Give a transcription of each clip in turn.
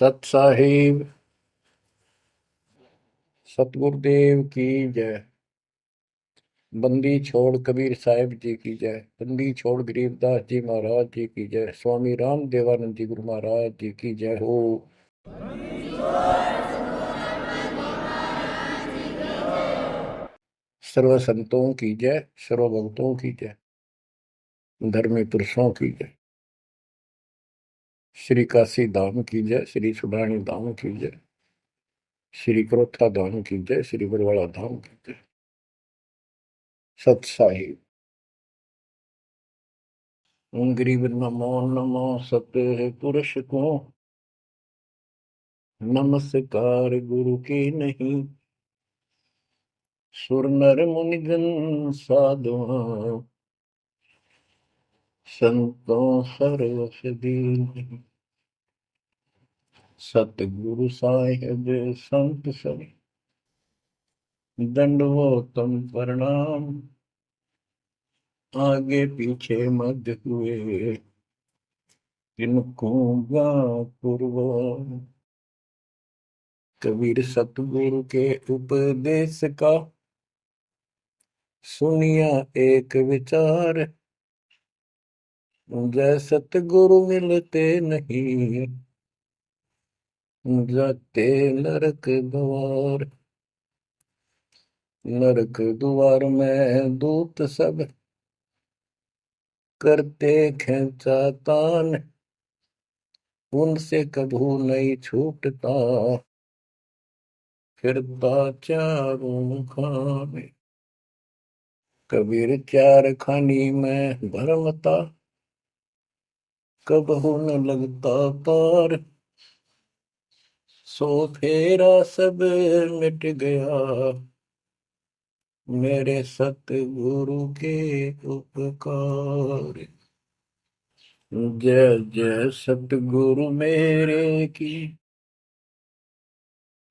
सत साहिब सतगुरुदेव की जय। बंदी छोड़ कबीर साहिब जी की जय। बंदी छोड़ गरीबदास जी महाराज जी की जय। स्वामी राम देवानंद जी गुरु महाराज जी की जय हो। सर्व संतों की जय, सर्व भक्तों की जय, धर्मी पुरुषों की जय। श्री काशी धाम की जय, श्री सुडानी धाम की जय, श्री क्रोथा धाम की जय, श्री बरवाड़ा धाम की जय। सत साहिब गरीब नमो नमो सत्य पुरुष को, नमस्कार गुरु की नहीं। सुर नर मुनिजन साधुआ, संतों सर्वस दीन। सतगुरु साहिब संत सब, दंडवतम प्रणाम। आगे पीछे मध्य हुए, इनको पूर्व। कबीर सतगुरु के उपदेश का, सुनिया एक विचार। जय सतगुरु मिलते नहीं, जाते नरक द्वार। नरक द्वार में दूत सब, करते खेचातान। उनसे कभू नहीं छूटता, फिरता चारों खाने। कबीर चार खानी में भरमता, कबहू न लगता पार। सो फेरा सब मिट गया, मेरे सतगुरु के उपकार। जय जय सतगुरु मेरे की,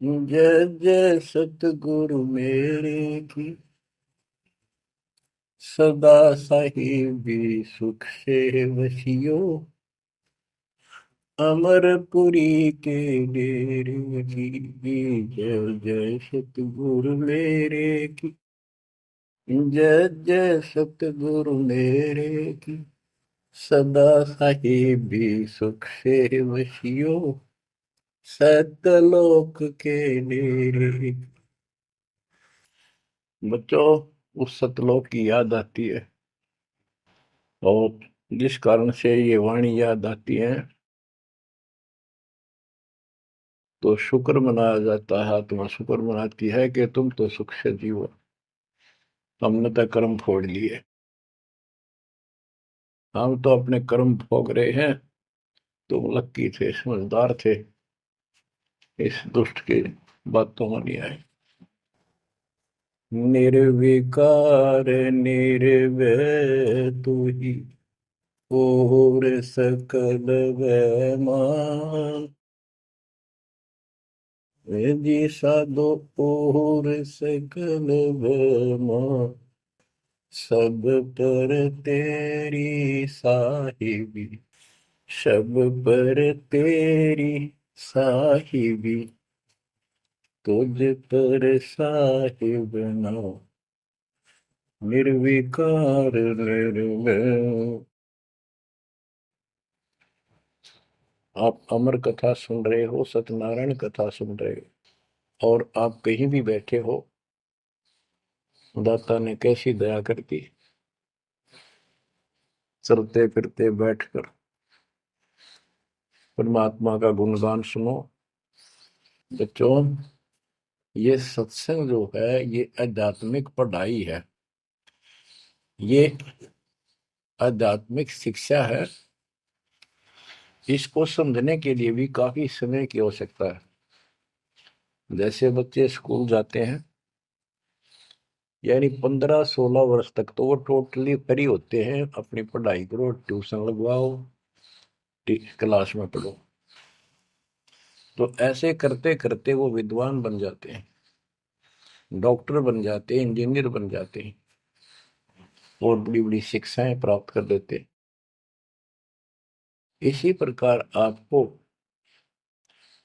जय जय सतगुरु मेरे की। सदा साहिबी सुख से वसियो, अमरपुरी के डेरे की। जय जय सतगुरु मेरे की, जय जय सतगुरु मेरे की। सदा साहिबी सुख से वसियो, सतलोक के डेरे। बच्चों, उस सतलोक की याद आती है, और जिस कारण से ये वाणी याद आती है तो शुक्र मनाया जाता है। आत्मा शुक्र मनाती है कि तुम तो सुख से जीवो, हमने तो कर्म फोड़ लिए। हम तो अपने कर्म भोग रहे हैं, तुम लक्की थे, समझदार थे, इस दुष्ट की बातों में नहीं आए। निर्विकार निर्भय तू ही, और सकल वैमान। जी साधो और सकल वैमान। सब पर तेरी साहिबी, सब पर तेरी साहिबी। तुझ पर साहिब ना, निर्विकार निर्भय। आप अमर कथा सुन रहे हो, सत्यनारायण कथा सुन रहे हो, और आप कहीं भी बैठे हो, दाता ने कैसी दया कर दी। चलते फिरते बैठकर परमात्मा का गुणगान सुनो। बच्चों, ये सत्संग जो है, ये आध्यात्मिक पढ़ाई है, ये आध्यात्मिक शिक्षा है। इसको समझने के लिए भी काफी समय की आवश्यकता है। जैसे बच्चे स्कूल जाते हैं, यानी 15-16 वर्ष तक तो वो टोटली फ्री होते हैं। अपनी पढ़ाई करो, ट्यूशन लगवाओ, क्लास में पढ़ो। तो ऐसे करते करते वो विद्वान बन जाते हैं, डॉक्टर बन जाते हैं, इंजीनियर बन जाते हैं, और बड़ी बड़ी शिक्षाएं प्राप्त कर लेते हैं। इसी प्रकार आपको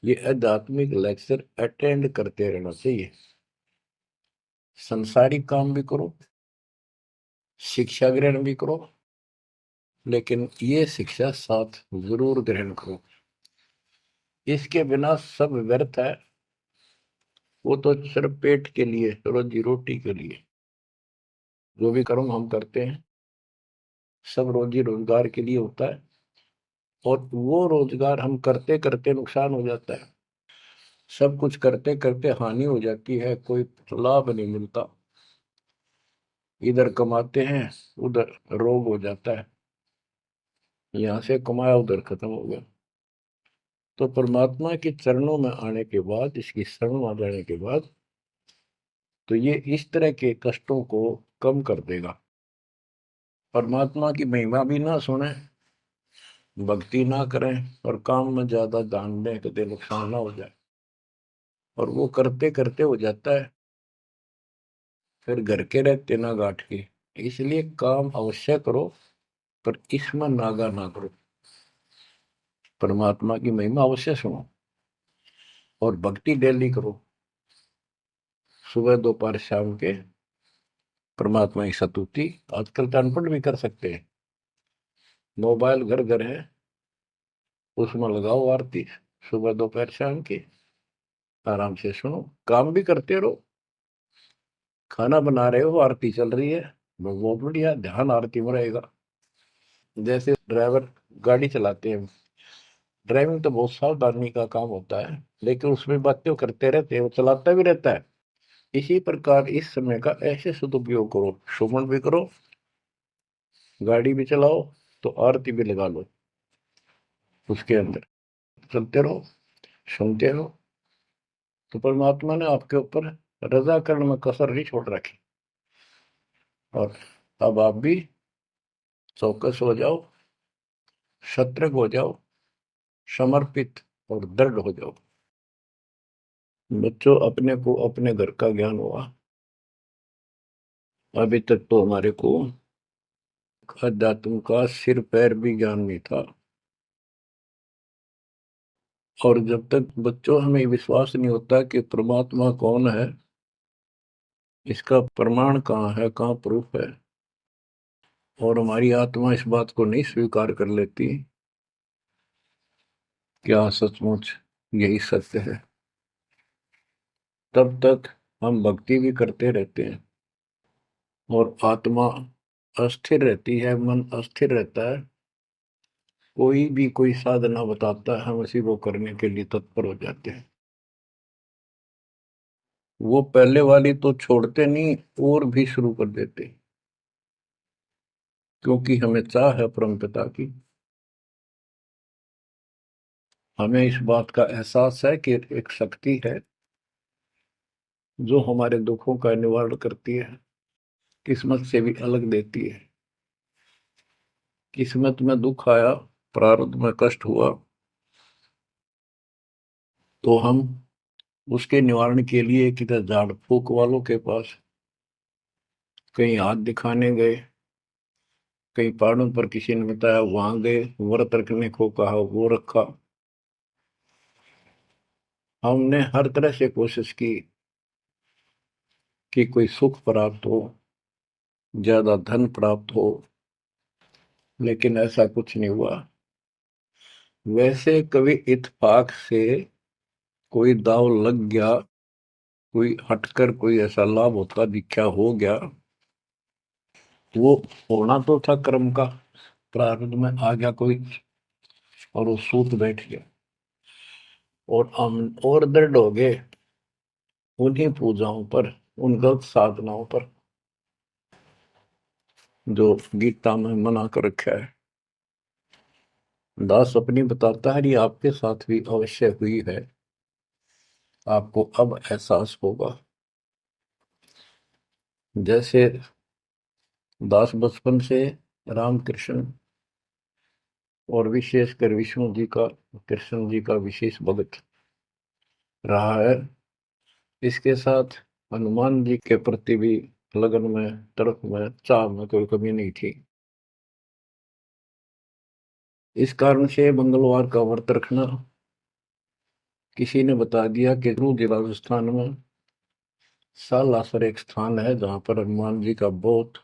ये आध्यात्मिक लेक्चर अटेंड करते रहना चाहिए। संसारिक काम भी करो, शिक्षा ग्रहण भी करो, लेकिन ये शिक्षा साथ जरूर ग्रहण करो। इसके बिना सब व्यर्थ है। वो तो सिर्फ पेट के लिए, रोजी रोटी के लिए जो भी कर्म हम करते हैं सब रोजी रोजगार के लिए होता है, और वो रोजगार हम करते करते नुकसान हो जाता है। सब कुछ करते करते हानि हो जाती है, कोई लाभ नहीं मिलता। इधर कमाते हैं, उधर रोग हो जाता है, यहाँ से कमाया उधर खत्म हो गया। तो परमात्मा के चरणों में आने के बाद, इसकी शरण में आ जाने के बाद, तो ये इस तरह के कष्टों को कम कर देगा। परमात्मा की महिमा भी ना सुने, भक्ति ना करें, और काम में ज्यादा ध्यान दें, कभी नुकसान ना हो जाए। और वो करते करते हो जाता है, फिर घर के रहते ना गांठ के। इसलिए काम अवश्य करो, पर इसमें नागा ना करो। परमात्मा की महिमा अवश्य सुनो, और भक्ति डेली करो, सुबह दोपहर शाम के परमात्मा की स्तुति। आजकल तो अनपढ़ भी कर सकते हैं, मोबाइल घर घर है, उसमें लगाओ आरती, सुबह दोपहर शाम की, आराम से सुनो, काम भी करते रहो। खाना बना रहे हो, आरती चल रही है, बहुत बढ़िया, ध्यान आरती में रहेगा। जैसे ड्राइवर गाड़ी चलाते हैं, ड्राइविंग तो बहुत सावधानी का काम होता है, लेकिन उसमें बातें करते रहते हैं, वो चलाता भी रहता है। इसी प्रकार इस समय का ऐसे सदुपयोग करो, सुमन भी करो, गाड़ी भी चलाओ, तो आरती भी लगा लो, उसके अंदर चलते रहो, सुनते रहो। तो परमात्मा ने आपके ऊपर रजा करने में कसर नहीं छोड़ रखी। और अब आप भी चौकस हो जाओ, सतर्क हो जाओ, समर्पित और दृढ़ हो जाओ। बच्चों, अपने को अपने घर का ज्ञान हुआ, अभी तक तो हमारे को अध्यात्म का सिर पैर भी ज्ञान नहीं था। और जब तक बच्चों हमें विश्वास नहीं होता कि परमात्मा कौन है, इसका प्रमाण कहाँ है, कहाँ प्रूफ है, और हमारी आत्मा इस बात को नहीं स्वीकार कर लेती क्या सचमुच यही सत्य है, तब तक हम भक्ति भी करते रहते हैं, और आत्मा अस्थिर रहती है, मन अस्थिर रहता है। कोई भी कोई साधना बताता है, हम उसी को करने के लिए तत्पर हो जाते हैं। वो पहले वाली तो छोड़ते नहीं, और भी शुरू कर देते, क्योंकि हमें चाह है परम पिता की। हमें इस बात का एहसास है कि एक शक्ति है जो हमारे दुखों का निवारण करती है, किस्मत से भी अलग देती है। किस्मत में दुख आया, प्रारब्ध में कष्ट हुआ, तो हम उसके निवारण के लिए किधर झाड़ फूक वालों के पास, कहीं हाथ दिखाने गए, कहीं पहाड़ों पर किसी ने बताया वहां गए, व्रत रखने को कहा वो रखा। हमने हर तरह से कोशिश की कि कोई सुख प्राप्त हो, ज्यादा धन प्राप्त हो, लेकिन ऐसा कुछ नहीं हुआ। वैसे कभी इत्तेफाक से कोई दाव लग गया, कोई हटकर कोई ऐसा लाभ होता दिखा हो गया, वो होना तो था कर्म का, प्रारब्ध में आ गया कोई, और वो सूत बैठ गया, और हम और दृढ़ हो गए उन्हीं पूजाओं पर, उन गलत साधनाओं पर जो गीता में मना कर रखा है। दास अपनी बताता है, ये आपके साथ भी अवश्य हुई है, आपको अब एहसास होगा। जैसे दास बचपन से रामकृष्ण और विशेषकर विष्णु जी का, कृष्ण जी का विशेष भक्त रहा है, इसके साथ हनुमान जी के प्रति भी लगन में, तड़प में, चाह में कोई कमी नहीं थी। इस कारण से मंगलवार का व्रत रखना, किसी ने बता दिया कि जरूर जिला राजस्थान में सालासर एक स्थान है जहां पर हनुमान जी का बहुत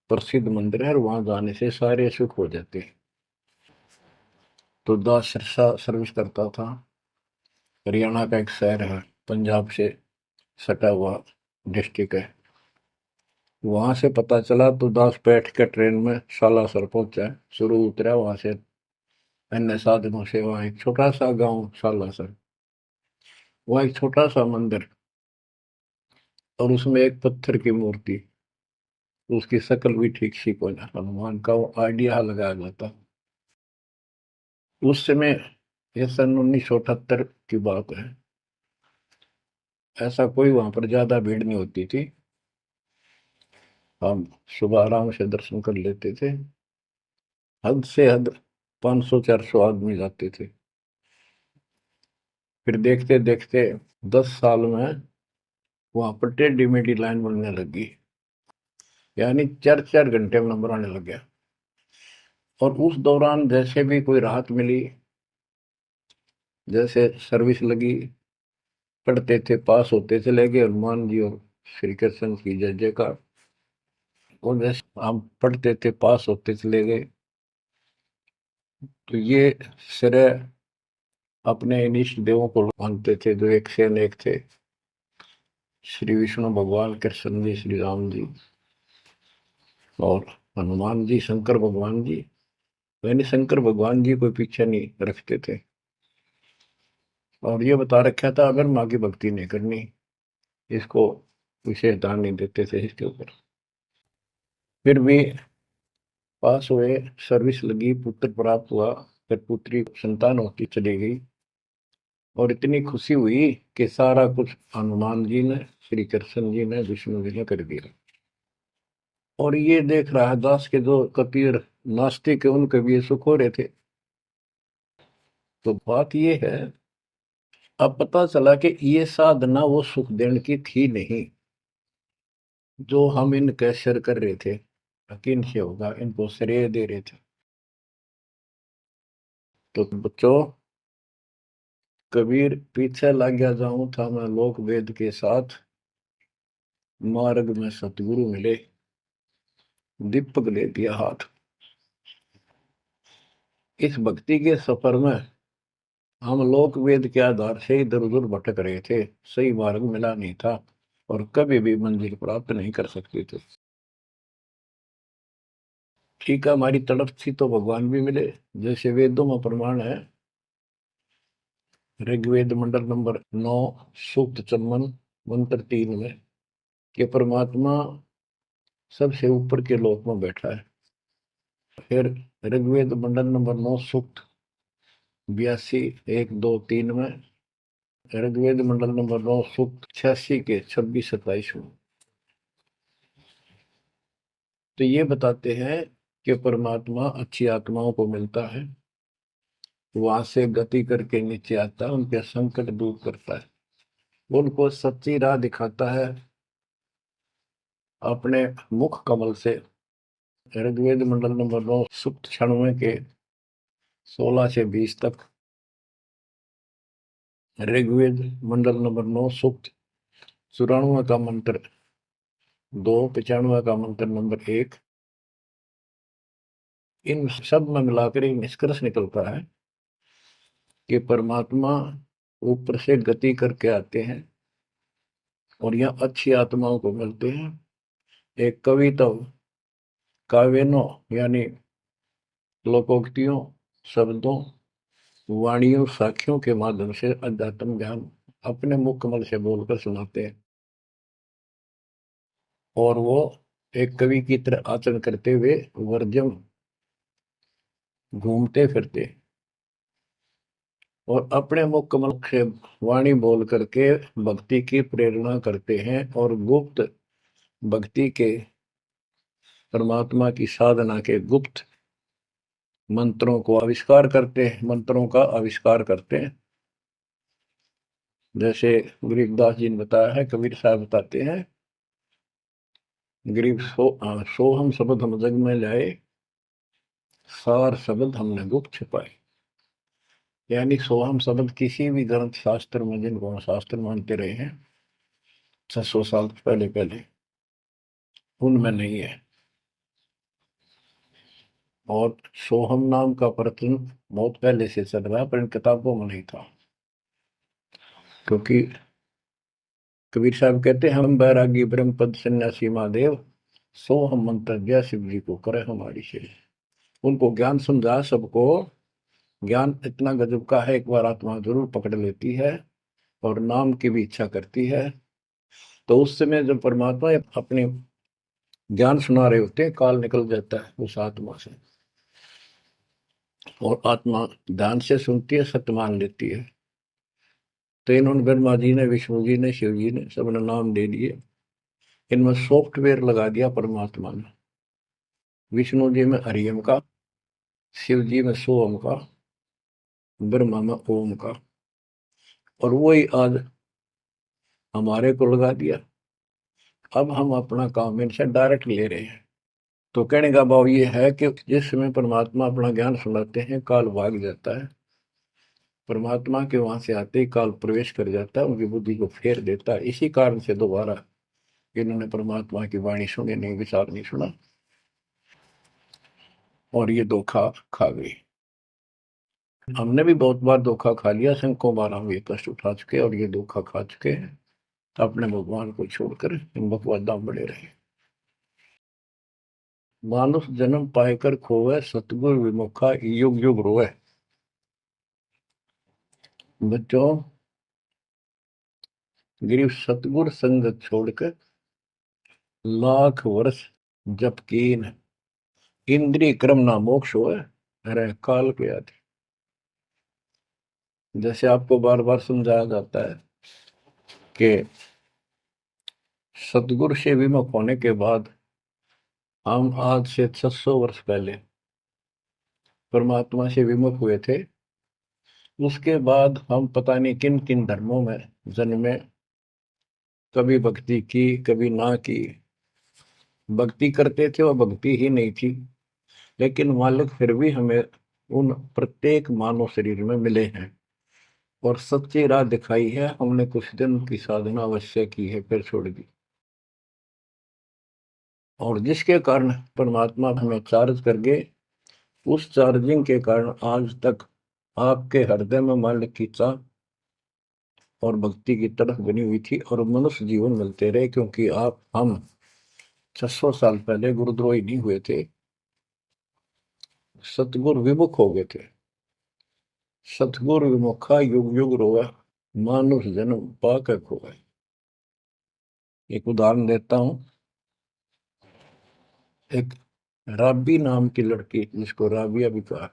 प्रसिद्ध मंदिर है और वहां जाने से सारे सुख हो जाते हैं। तो दास सिरसा सर्विस करता था। हरियाणा का एक शहर है, पंजाब से सटा हुआ डिस्ट्रिक्ट है। वहां से पता चला तो दास बैठ कर ट्रेन में सालासर पहुंचा। शुरू उतरा वहां से अन्य साधनों से। वहां एक छोटा सा गांव सालासर, वहां एक छोटा सा मंदिर और उसमें एक पत्थर की मूर्ति। उसकी शक्ल भी ठीक सी को ना, हनुमान का वो आइडिया लगाया जाता। उस समय, ये सन 1978 की बात है। ऐसा कोई वहां पर ज्यादा भीड़ नहीं होती थी। हम सुबह आराम से दर्शन कर लेते थे। हद से हद 500-400 आदमी जाते थे। फिर देखते देखते 10 साल में वहां पर टेढ़ी मेढ़ी लाइन बनने लगी। यानी 4-4 घंटे में नंबर आने लग गया। और उस दौरान जैसे भी कोई राहत मिली, जैसे सर्विस लगी, पढ़ते थे, पास होते चले गए, हनुमान जी और श्री कृष्ण की जय जयकार। और जैसे हम पढ़ते थे, पास होते चले गए। तो ये श्रेय अपने इन इष्ट देवों को मानते थे जो एक से अनेक थे। श्री विष्णु भगवान, कृष्ण जी, श्री राम जी और हनुमान जी, शंकर भगवान जी। यानी शंकर भगवान जी कोई पीछे नहीं रखते थे। और ये बता रखा था अगर माँ की भक्ति नहीं करनी, इसको विशेष ध्यान नहीं देते थे इसके ऊपर। फिर भी पास हुए, सर्विस लगी, पुत्र प्राप्त हुआ। फिर पुत्री संतान होती चली गई। और इतनी खुशी हुई कि सारा कुछ हनुमान जी ने, श्री कृष्ण जी ने, विष्णु जी ने कर दिया। और ये देख रहा है दास के जो कबीर नास्तिक है उनके भी ये सुख हो रहे थे। तो बात ये है, अब पता चला कि ये साधना वो सुख देने की थी नहीं जो हम इनके शर कर रहे थे। यकीन से होगा इनको श्रेय दे रहे थे। तो बच्चों, कबीर पीछे लग गया जाऊं था मैं लोक वेद के साथ, मार्ग में सतगुरु मिले, दीपक ले दिया हाथ। इस भक्ति के सफर में हम लोक वेद के आधार से इधर उधर भटक रहे थे, सही मार्ग मिला नहीं था और कभी भी मंजिल प्राप्त नहीं कर सकते थे। ठीक है, हमारी तड़प थी तो भगवान भी मिले। जैसे वेदों में प्रमाण है, ऋग्वेद मंडल नंबर 9, सूक्त चमन, मंत्र 3 में, कि परमात्मा सबसे ऊपर के लोक में बैठा है। फिर ऋग्वेद मंडल नंबर 9, सूक्त 82, 1, 2, 3 में, ऋग्वेद मंडल नंबर 9, सूक्त 86 के 26-27 में। तो ये बताते हैं कि परमात्मा अच्छी आत्माओं को मिलता है, वहां से गति करके नीचे आता है, उनके संकट दूर करता है, उनको सच्ची राह दिखाता है अपने मुख कमल से। ऋग्वेद मंडल नंबर 9, सूक्त 96 के 16 से 20 तक, ऋग्वेद मंडल नंबर 9, सूक्त 94 का मंत्र 2, 95 का मंत्र नंबर 1। इन सब में मिलाकर एक निष्कर्ष निकलता है कि परमात्मा ऊपर से गति करके आते हैं और यहाँ अच्छी आत्माओं को मिलते हैं। एक कविता, काव्यों यानी लोकोक्तियों, शब्दों, वाणियों, साखियों के माध्यम से अध्यात्म ज्ञान अपने मुख कमल से बोलकर सुनाते हैं। और वो एक कवि की तरह आचरण करते हुए वर्जम घूमते फिरते और अपने मुख कमल से वाणी बोल करके भक्ति की प्रेरणा करते हैं और गुप्त भक्ति के, परमात्मा की साधना के गुप्त मंत्रों को आविष्कार करते हैं, मंत्रों का आविष्कार करते हैं। जैसे गरीबदास जी ने बताया है, कबीर साहब बताते हैं, गरीब सोहम शब्द हम जग में लाए, सार शब्द हमने गुप्त छिपाए। यानी सोहम शब्द किसी भी ग्रंथ शास्त्र में, जिनको हम शास्त्र मानते रहे हैं 600 साल पहले पहले, उनमें नहीं है। और सोहम नाम का प्रचलन बहुत पहले से चल रहा है, पर इन किताबों में नहीं था। क्योंकि कबीर साहब कहते हैं, हम बैरागी ब्रह्म पद सन्यासी महादेव, सो हम मंत्र जय शिव जी को करे हमारी से। उनको ज्ञान समझा सबको। ज्ञान इतना गजब का है, एक बार आत्मा जरूर पकड़ लेती है और नाम की भी इच्छा करती है, तो उस समय जब परमात्मा अपने ज्ञान सुना रहे होते हैं, काल निकल जाता है उस आत्मा से, और आत्मा ध्यान से सुनती है, सत्य मान लेती है। तो इन्होंने ब्रह्मा जी ने, विष्णु जी ने, शिव जी ने सबने नाम दे दिए। इनमें सॉफ्टवेयर लगा दिया परमात्मा ने। विष्णु जी में हरियम का, शिव जी में सोम का, ब्रह्मा में ओम का, और वही आज हमारे को लगा दिया। अब हम अपना काम इनसे डायरेक्ट ले रहे हैं। तो कहने का भाव ये है कि जिस समय परमात्मा अपना ज्ञान सुनाते हैं, काल भाग जाता है। परमात्मा के वहां से आते ही काल प्रवेश कर जाता है, उनकी बुद्धि को फेर देता है। इसी कारण से दोबारा इन्होंने परमात्मा की वाणी सुनी नहीं, विचार नहीं सुना, और ये धोखा खा गई। हमने भी बहुत बार धोखा खा लिया, सैकड़ों बार हम ये कष्ट उठा चुके और ये धोखा खा चुके हैं। अपने भगवान को छोड़कर इन बकवादा में बड़े रहे। मानुष जन्म पाएकर खोवे, सतगुरु विमुखा युग युग रोए। बच्चों, गिरीश सतगुर संगत छोड़कर लाख वर्ष जप कीन, इंद्रिय क्रम ना मोक्ष होए, अरे काल के आदि। जैसे आपको बार बार समझाया जाता है कि सतगुरु से विमुख होने के बाद हम आज से 600 वर्ष पहले परमात्मा से विमुख हुए थे। उसके बाद हम पता नहीं किन किन धर्मों में जन्मे, कभी भक्ति की कभी ना की। भक्ति करते थे और भक्ति ही नहीं थी, लेकिन मालिक फिर भी हमें उन प्रत्येक मानव शरीर में मिले हैं और सच्ची राह दिखाई है। हमने कुछ दिन की साधना अवश्य की है, फिर छोड़ दी, और जिसके कारण परमात्मा हमें चार्ज कर गए। उस चार्जिंग के कारण आज तक आपके हृदय में मालिक की चाह और भक्ति की तरफ बनी हुई थी, और मनुष्य जीवन मिलते रहे। क्योंकि हम 600 साल पहले गुरुद्रोही नहीं हुए थे, सतगुरु विमुख हो गए थे। सतगुरु विमुखा युग युग रोए, मानुष जन्म पाकर खोए। एक उदाहरण देता हूं। एक राबी नाम की लड़की, जिसको राबिया भी कहा,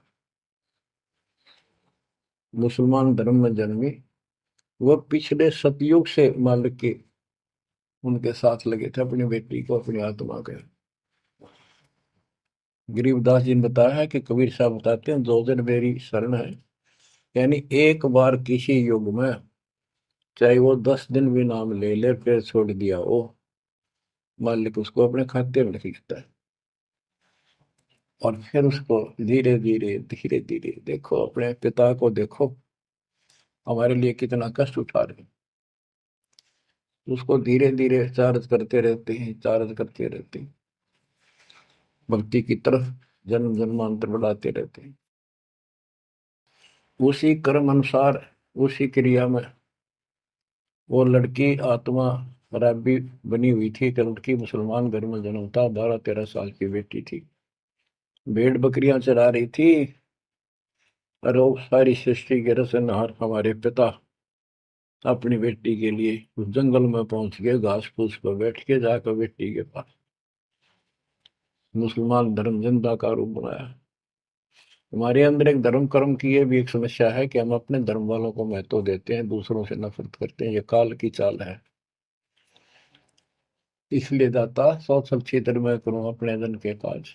मुसलमान धर्म में जन्मी। वह पिछले सतयुग से मालिक के उनके साथ लगे थे, अपनी बेटी को, अपनी आत्मा के। गरीबदास जी ने बताया है कि कबीर साहब बताते हैं, दो दिन मेरी शरण है। यानी एक बार किसी युग में चाहे वो 10 दिन भी नाम ले ले, फिर छोड़ दिया वो, मालिक उसको अपने खाते में खींचता है। और फिर उसको धीरे धीरे धीरे धीरे, देखो अपने पिता को देखो, हमारे लिए कितना कष्ट उठा रहे हैं। उसको धीरे धीरे चार्ज करते रहते हैं, चार्ज करते रहते हैं, भक्ति की तरफ जन्म जन्मांतर बढ़ाते रहते हैं। उसी कर्म अनुसार, उसी क्रिया में वो लड़की आत्मा रब्बी बनी हुई थी। एक लड़की मुसलमान घर में जन्म था, 12-13 साल की बेटी थी, भेड़ बकरियां चरा रही थी। और वो सारी सृष्टि के रचनहार हमारे पिता अपनी बेटी के लिए उस जंगल में पहुंच गए, घास फूस पर बैठ के जाकर बेटी के पास मुसलमान धर्म जिंदा का रूप बनाया। हमारे अंदर एक धर्म कर्म की ये भी एक समस्या है कि हम अपने धर्म वालों को महत्व देते हैं, दूसरों से नफरत करते हैं। ये काल की चाल है। इसलिए दाता सौ सब क्षेत्र में करूं अपने जन के काज,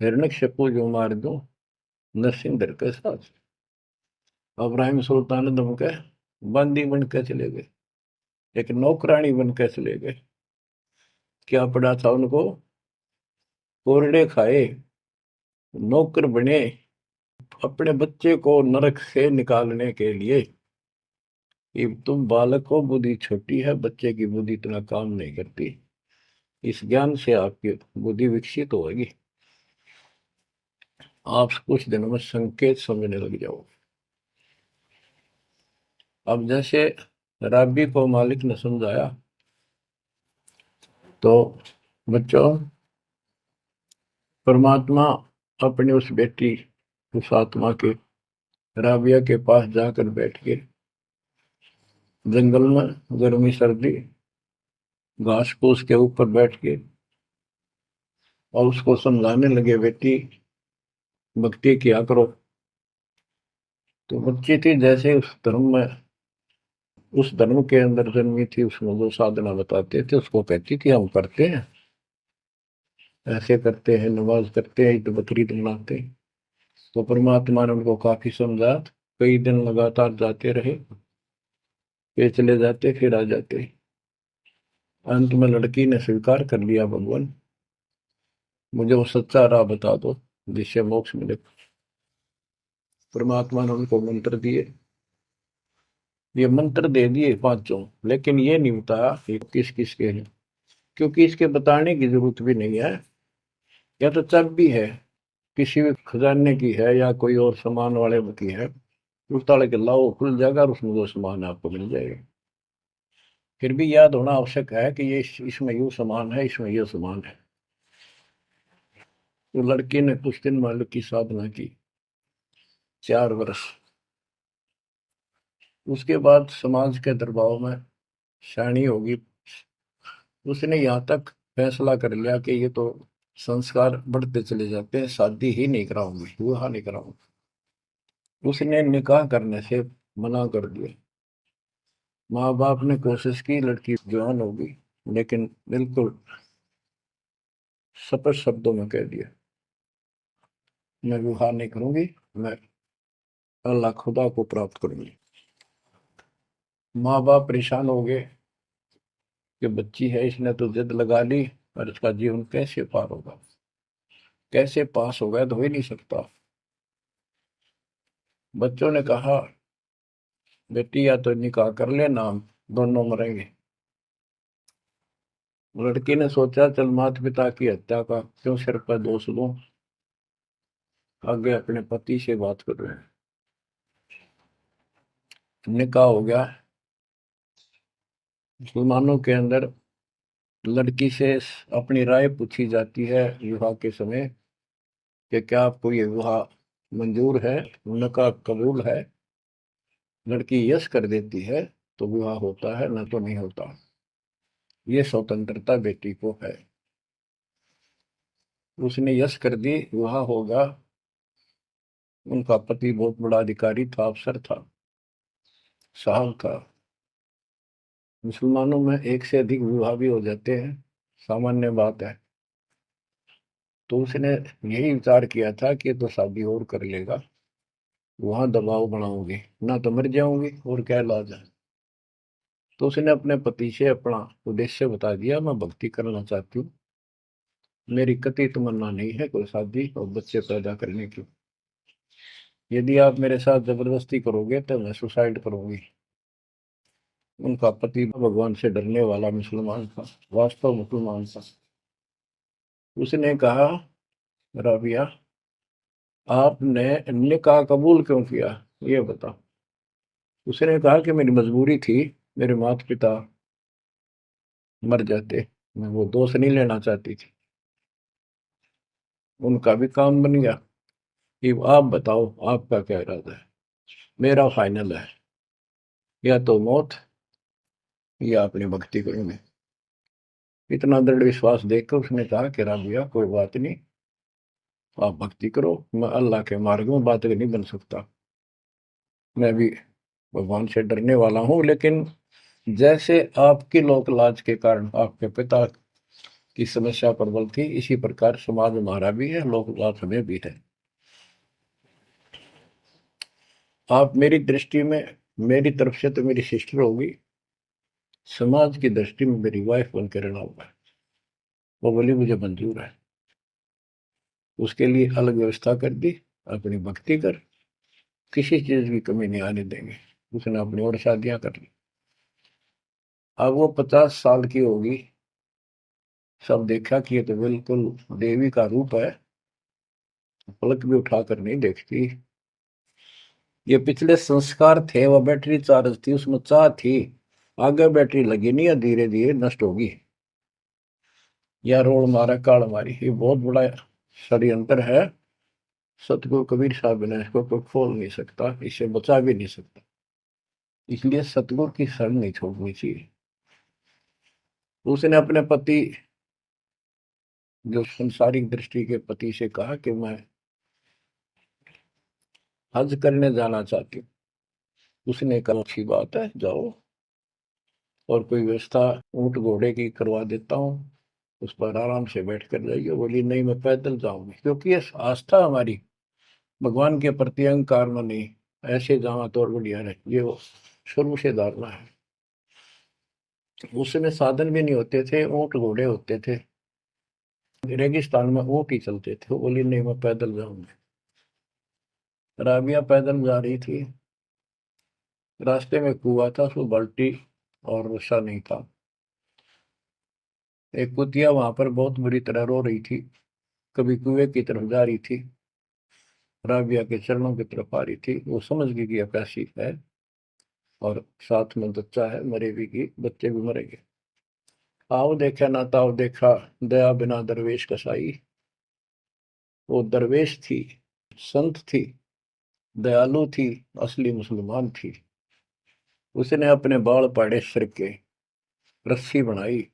हिरण्यकशिपु जो मार दूं नरसिंह के साथ। अब्राहिम सुल्तान दम के बंदी बन के चले गए, एक नौकरानी बन के चले गए। क्या पड़ा था उनको? कोरडे खाए, नौकर बने, अपने बच्चे को नरक से निकालने के लिए कि तुम बालक को बुद्धि छोटी है, बच्चे की बुद्धि इतना काम नहीं करती, इस ज्ञान से आपकी बुद्धि विकसित होगी, आप कुछ दिनों में संकेत समझने लग जाओ। अब जैसे राबी को मालिक ने समझाया, तो बच्चों परमात्मा अपनी उस बेटी, उस आत्मा के राबिया के पास जाकर बैठ के जंगल में गर्मी सर्दी घास फूस के ऊपर बैठ के और उसको समझाने लगे, बेटी भक्ति किया करो। तो बच्ची थी जैसे उस धर्म के अंदर जन्मी थी, उसमें जो साधना बताते थे उसको कहती थी हम करते हैं, ऐसे करते हैं, नमाज करते हैं, ईद बकरीद मनाते हैं। तो परमात्मा ने उनको काफी समझा, कई दिन लगातार जाते रहे, फिर चले जाते फिर आ जाते। अंत में लड़की ने स्वीकार कर लिया, भगवान मुझे वो सच्चा राह बता दो जिससे मोक्ष मिले। परमात्मा ने उनको मंत्र दिए, ये मंत्र दे दिए पांचों, लेकिन ये नहीं बताया ये किस किस के हैं, क्योंकि इसके बताने की जरूरत भी नहीं है। या तो चाबी है, किसी भी खजाने की है या कोई और सामान वाले की है, उस ताले के लाओ खुल जाएगा और उसमें वो सामान आपको मिल जाएगा। फिर भी याद होना आवश्यक है कि ये इसमें यूं सामान है, इसमें ये सामान है। तो लड़की ने कुछ दिन मालिक की साधना की, 4 वर्ष। उसके बाद समाज के दबाव में शानी होगी, उसने यहाँ तक फैसला कर लिया कि ये तो संस्कार बढ़ते चले जाते हैं, शादी ही नहीं कराऊंगी, विवाह नहीं कराऊंगी। उसने निकाह करने से मना कर दिया। माँ बाप ने कोशिश की, लड़की जवान होगी, लेकिन बिल्कुल स्पष्ट शब्दों में कह दिया, मैं विवाह नहीं करूंगी, मैं अल्लाह खुदा को प्राप्त करूंगी। माँ बाप परेशान हो गए कि बच्ची है, इसने तो जिद लगा ली, और इसका जीवन कैसे पार होगा, कैसे पास होगा, तो हो ही नहीं सकता। बच्चों ने कहा, बेटी या तो निकाह कर लेना, हम दोनों मरेंगे। लड़की ने सोचा, चल माता पिता की हत्या का क्यों सिर पर दोष लूं, आगे अपने पति से बात कर रहे हैं। निकाह हो गया। मुसलमानों के अंदर लड़की से अपनी राय पूछी जाती है विवाह के समय कि क्या आपको ये विवाह मंजूर है, निकाह कबूल है। लड़की यस कर देती है तो विवाह होता है, न तो नहीं होता। ये स्वतंत्रता बेटी को है। उसने यस कर दी, विवाह होगा। उनका पति बहुत बड़ा अधिकारी था, अफसर था, साहब था। मुसलमानों में एक से अधिक विवाह भी हो जाते हैं, सामान्य बात है। तो उसने यही विचार किया था कि तो शादी और कर लेगा, वहां दबाव बनाऊंगी ना तो मर जाऊंगी, और क्या इलाज है। तो उसने अपने पति से अपना उद्देश्य बता दिया, मैं भक्ति करना चाहती हूँ, मेरी कतई तमन्ना नहीं है कोई शादी और बच्चे पैदा करने की। यदि आप मेरे साथ जबरदस्ती करोगे तो मैं सुसाइड करूंगी। उनका पति भगवान से डरने वाला मुसलमान था, वास्तव मुसलमान था। उसने कहा, राबिया आपने निकाह कबूल क्यों किया, ये बता। उसने कहा कि मेरी मजबूरी थी, मेरे माता पिता मर जाते, मैं वो दोष नहीं लेना चाहती थी, उनका भी काम बन गया। कि आप बताओ आपका क्या इरादा है। मेरा फाइनल है, या तो मौत या अपनी भक्ति करूंगे। इतना दृढ़ विश्वास देखकर उसने कहा कि राबिया कोई बात नहीं, आप भक्ति करो, मैं अल्लाह के मार्ग में बात नहीं बन सकता, मैं भी भगवान से डरने वाला हूँ। लेकिन जैसे आपकी लोक लाज के कारण आपके पिता की समस्या प्रबल थी, इसी प्रकार समाज हमारा भी है, लोक लाज हमें भी है। आप मेरी दृष्टि में, मेरी तरफ से तो मेरी सिस्टर होगी, समाज की दृष्टि में मेरी वाइफ बन के रहना होगा। वो बोली मुझे मंजूर है। उसके लिए अलग व्यवस्था कर दी, अपनी भक्ति कर, किसी चीज की कमी नहीं आने देंगे। उसने अपनी और शादियां कर ली। अब वो 50 साल की होगी। सब देखा कि ये तो बिल्कुल देवी का रूप है, पलक भी उठाकर नहीं देखती। ये पिछले संस्कार थे, वो बैटरी चार्ज थी, उसमें चाह थी। आगे बैटरी लगी नहीं है, धीरे धीरे नष्ट होगी। या रोड मारा काल मारी, ये बहुत बड़ा षड्यंत्र है। सतगुरु कबीर साहब ने इसको कोई खोल नहीं सकता, इसे बचा भी नहीं सकता। इसलिए सतगुरु की शरण नहीं छोड़नी चाहिए। उसने अपने पति, जो संसारिक दृष्टि के पति से कहा कि मैं हज करने जाना चाहती हूँ। उसने कहा अच्छी बात है, जाओ, और कोई व्यवस्था ऊंट घोड़े की करवा देता हूँ, उस पर आराम से बैठ कर जाइए। बोली नहीं, मैं पैदल जाऊंगी, क्योंकि ये आस्था हमारी भगवान के प्रति अहंकार में नहीं। ऐसे जावा तो और बढ़िया है, ये वो शुरू से धारणा है। उस समय साधन भी नहीं होते थे, ऊंट घोड़े होते थे, रेगिस्तान में ऊंट ही चलते थे। वो बोली नहीं, मैं पैदल जाऊंगी। राबिया पैदल जा रही थी। रास्ते में कुआं था, उसमें बाल्टी और रस्सा नहीं था। एक कुतिया वहां पर बहुत बुरी तरह रो रही थी, कभी कुएं की तरफ जा रही थी, राबिया के चरणों की तरफ आ रही थी। वो समझ गई कि प्यासी है, और साथ में बच्चा है, मरेगी की बच्चे भी मरेंगे। आओ देखा ना ताओ देखा, दया बिना दरवेश कसाई। वो दरवेश थी, संत थी, दयालु थी, असली मुसलमान थी। उसने अपने बाल पाड़े सिर के, रस्सी बनाई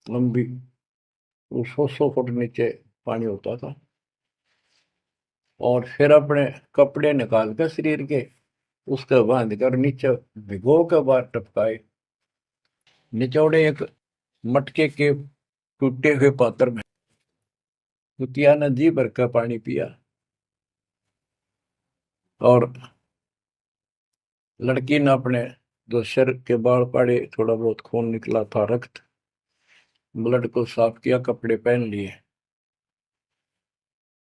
लंबी, वो 100 फुट नीचे पानी होता था। और फिर अपने कपड़े निकाल कर शरीर के, उसके बांध कर नीचे भिगो के बाहर टपकाए। निचौड़े एक मटके के टूटे हुए पात्र में कुतिया ने जी भर का पानी पिया। और लड़की ने अपने जो सिर के बाल पड़े, थोड़ा बहुत खून निकला था, रक्त, ब्लड को साफ किया, कपड़े पहन लिए,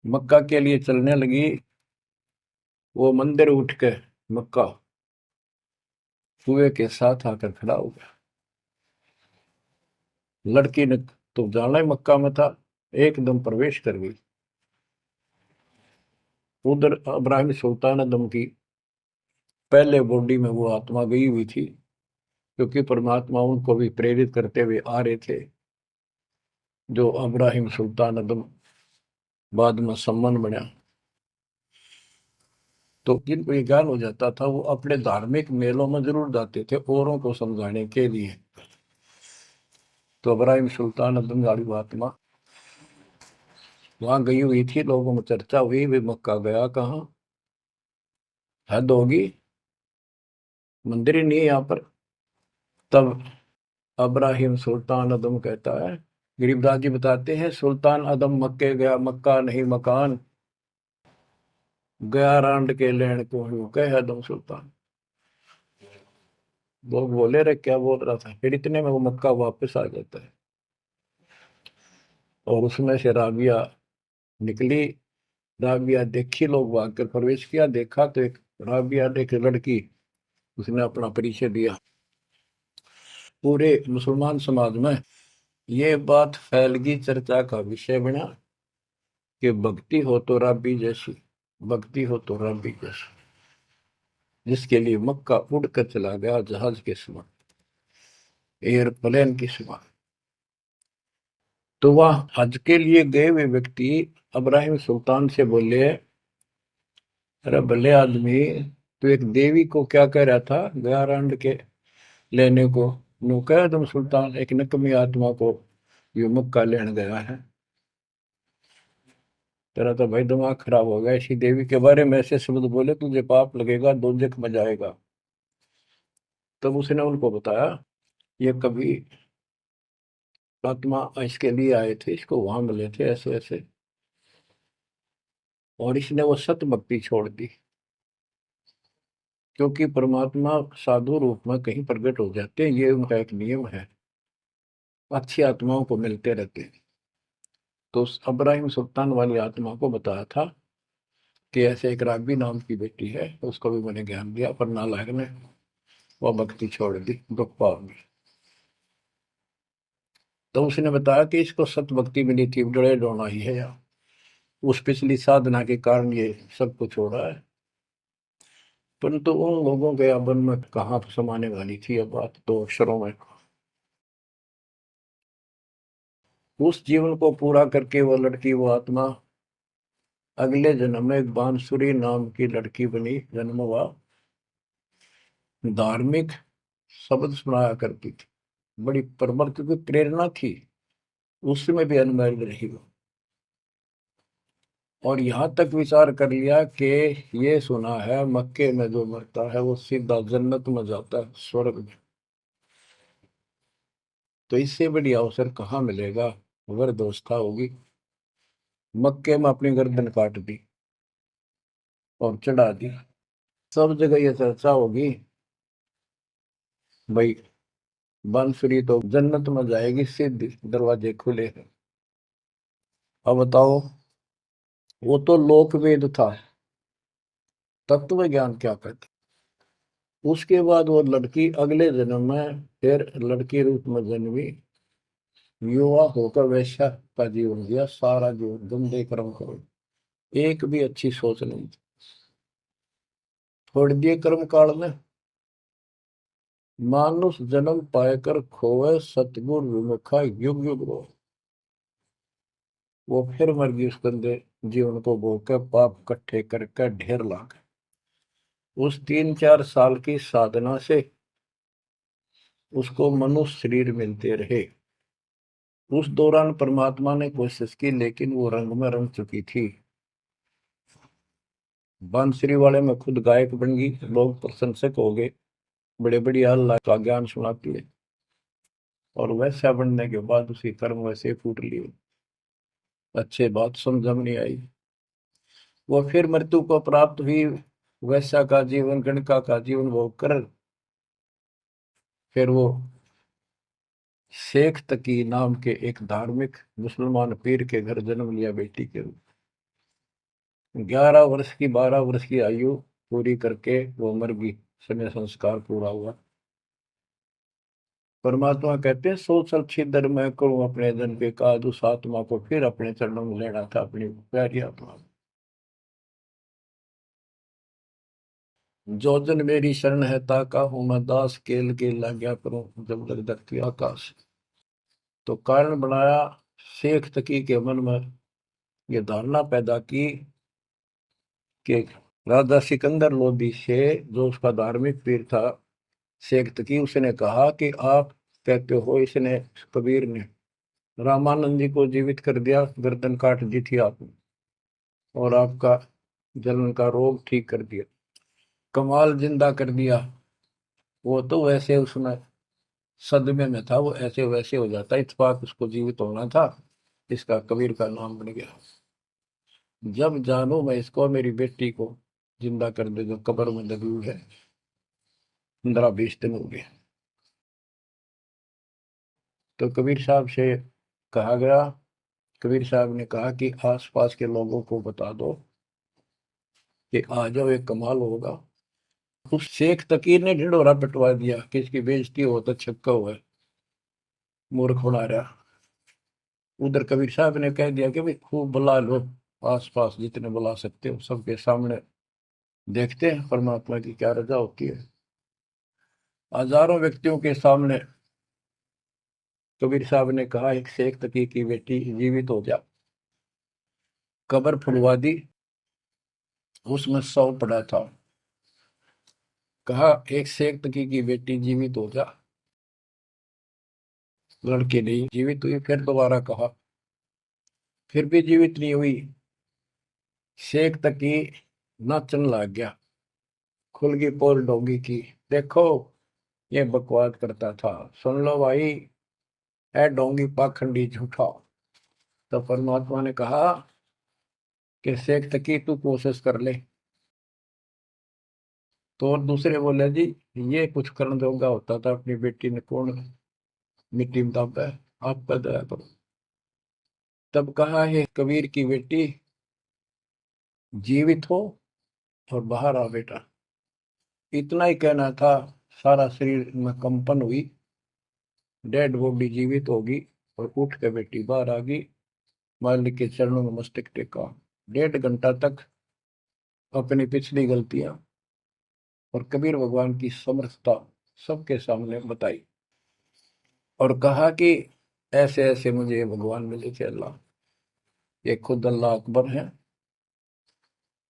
मक्का के लिए चलने लगी। वो मंदिर उठ के मक्का कुएं के साथ आकर खड़ा हो गया। लड़की ने तो जाना ही मक्का में था, एकदम प्रवेश कर गई। उधर इब्राहिम सुल्तान अदम की पहले बॉडी में वो आत्मा गई हुई थी, क्योंकि परमात्मा उनको भी प्रेरित करते हुए आ रहे थे। जो इब्राहिम सुल्तान अदम बाद में सम्मान बना, तो जिनको ये ज्ञान हो जाता था, वो अपने धार्मिक मेलों में जरूर जाते थे औरों को समझाने के लिए। तो इब्राहिम सुल्तान अब्दुल गालिब आत्मा वहां गई हुई थी, लोगों में चर्चा हुई, वे मक्का गया कहाँ, हद होगी, मंदिर ही नहीं है यहाँ पर। तब इब्राहिम सुल्तान अदम कहता है, गरीबदास जी बताते हैं, सुल्तान अदम मक्के गया, मक्का नहीं मकान, गया रांड के लेन को यूं कह अदम सुल्तान। लोग बोले रे क्या बोल रहा था, फिर इतने में वो मक्का वापस आ जाता है। और उसमें से राबिया निकली। राबिया देखी, लोग भाग कर प्रवेश किया, देखा तो एक राबिया ने, एक लड़की, उसने अपना परिचय दिया। पूरे मुसलमान समाज में ये बात फैल गई, चर्चा का विषय बना कि भक्ति हो तो राबी जैसी, भक्ति हो तो राबी जैसी। जिसके लिए मक्का उड़ कर चला गया जहाज के समान, एयरप्लेन के समान। तो वह हज के लिए गए हुए व्यक्ति इब्राहिम सुल्तान से बोले, अरे भले आदमी, तो एक देवी को क्या कह रहा था, गया रांड के लेने को, नो कह तुम सुल्तान एक नकमी आत्मा को ये मक्का लेने गया है। तेरा तो भाई दिमाग खराब हो गया, ऐसी देवी के बारे में ऐसे शब्द बोले, तुझे पाप लगेगा, दोजख में जाएगा। तब उसने उनको बताया, ये कभी आत्मा इसके लिए आए थे, इसको वहां मिले थे ऐसे ऐसे, और इसने वो सत भक्ति छोड़ दी। क्योंकि परमात्मा साधु रूप में कहीं प्रकट हो जाते हैं, ये उनका एक नियम है, अच्छी आत्माओं को मिलते रहते हैं। तो उस इब्राहिम सुल्तान वाली आत्मा को बताया था कि ऐसे एक राघवी नाम की बेटी है, उसको भी मैंने ज्ञान दिया, पर नालायक ने वह भक्ति छोड़ दी दुख पाव में। तो उसने बताया कि इसको सत भक्ति मिली थी, डरे डोना ही है यार, उस पिछली साधना के कारण ये सब कुछ हो रहा है। परंतु उन लोगों के अबन में कहाँ समाने वाली थी यह बात, दो अक्षरों में। उस जीवन को पूरा करके वो लड़की, वो आत्मा अगले जन्म में एक बांसुरी नाम की लड़की बनी, जन्म हुआ। धार्मिक शब्द सुनाया करती थी, बड़ी प्रबल, क्योंकि प्रेरणा थी, उसमें भी अनमैरिड रही वो। और यहाँ तक विचार कर लिया कि ये सुना है मक्के में जो मरता है वो सीधा जन्नत में जाता है, स्वर्ग में। तो इससे बड़ी अवसर कहाँ मिलेगा, अगर दोस्ता होगी। मक्के में अपनी गर्दन काट दी और चढ़ा दी, सब जगह ये चर्चा होगी, भाई बांसुरी तो जन्नत में जाएगी, सीधे दरवाजे खुले हैं। अब बताओ, वो तो लोकवेद था, तत्व ज्ञान क्या कहते। उसके बाद वो लड़की अगले जन्म में फिर लड़की रूप में जन्मी, युवा होकर वैश्या का जीवन दिया, सारा जीवन गंदे कर्म करो, एक भी अच्छी सोच नहीं थी। छोड़ दिए कर्म काल में, मानुष जन्म पाकर खोए, सतगुर विमुखा युग युग रो। वो फिर मर गई उस गंदे जीवन को भोग कर, पाप इकट्ठे करके ढेर ला गए। उस 3-4 साल की साधना से उसको मनुष्य शरीर मिलते रहे। उस दौरान परमात्मा ने कोशिश की, लेकिन वो रंग में रंग चुकी थी। बांसुरी वाले में खुद गायक बन गई, लोग प्रशंसक हो गए, बड़े बड़ी अल्लाह का ज्ञान सुनाती है। और वैसा बनने के बाद उसी कर्म वैसे फूट लिए, अच्छे बात समझ में नहीं आई। वो फिर मृत्यु को प्राप्त हुई, वैसा का जीवन, गणका का जीवन वो कर, फिर वो शेख तकी नाम के एक धार्मिक मुसलमान पीर के घर जन्म लिया बेटी के रूप। 11 वर्ष की, 12 वर्ष की आयु पूरी करके वो मर गई, समय संस्कार पूरा हुआ। परमात्मा कहते हैं, सो चल छिदर मैं करूं अपने जन पे काज, उस आत्मा को फिर अपने चरणों में लेना था, अपनी प्यारी आत्मा। जो जन मेरी शरण है ताका हूं मैं दास, केल के लाग्या करूं जब लग धरती आकाश। तो कारण बनाया, शेख तकी के मन में ये धारणा पैदा की कि राजा सिकंदर लोदी से, जो उसका धार्मिक पीर था शेख तकी, उसने कहा कि आप कहते हो इसने, कबीर ने रामानंद जी को जीवित कर दिया, गर्दन काट दी थी आपने, और आपका जलन का रोग ठीक कर दिया, कमाल जिंदा कर दिया। वो तो वैसे उसमें सदमे में था, वो ऐसे वैसे हो जाता, इत्तेफाक उसको जीवित होना था, इसका कबीर का नाम बन गया। जब जानू मैं इसको, मेरी बेटी को जिंदा कर दे जो कब्र में दबी हुई है, 15-20 दिन हो गए। तो कबीर साहब से कहा गया, कबीर साहब ने कहा कि आसपास के लोगों को बता दो कि आ जाओ, एक कमाल होगा। उस शेख तकीर ने ढिंढोरा पिटवा दिया कि इसकी बेइज्जती हो तो छक्का हुआ है, मूर्ख बना रहा। उधर कबीर साहब ने कह दिया कि भाई खूब बुला लो, आसपास जितने बुला सकते हो, सबके सामने देखते हैं परमात्मा की क्या रजा होती है। हजारों व्यक्तियों के सामने कबीर साहब ने कहा, एक शेख तकी की बेटी जीवित हो जा। कब्र फुलवा दी, उसमें 100 पड़ा था। कहा एक शेख तकी की बेटी जीवित हो जा, लड़की नहीं जीवित हुई। फिर दोबारा कहा, फिर भी जीवित नहीं हुई। शेख तकी नाचन लग गया, खुल गई पोल डोंगी की, देखो ये बकवास करता था, सुन लो भाई, है डोंगी पाखंडी झूठा। तो परमात्मा ने कहा कि शेख तकी तू कोशिश कर ले। तो और दूसरे बोले, जी ये कुछ करण जोगा होता था, अपनी बेटी ने कौन मिट्टी में दाबा है, आपका दया करो। तब कहा है कबीर की बेटी, जीवित हो और बाहर आ बेटा। इतना ही कहना था। सारा शरीर में कंपन हुई, डेड बॉडी जीवित होगी और उठ के बेटी बाहर आ गई। मालिक के चरणों में मस्तक टेका। 1.5 घंटा तक अपनी पिछली गलतियां और कबीर भगवान की समर्थता सबके सामने बताई और कहा कि ऐसे ऐसे मुझे भगवान मिले थे अल्लाह। ये खुद अल्लाह अकबर हैं,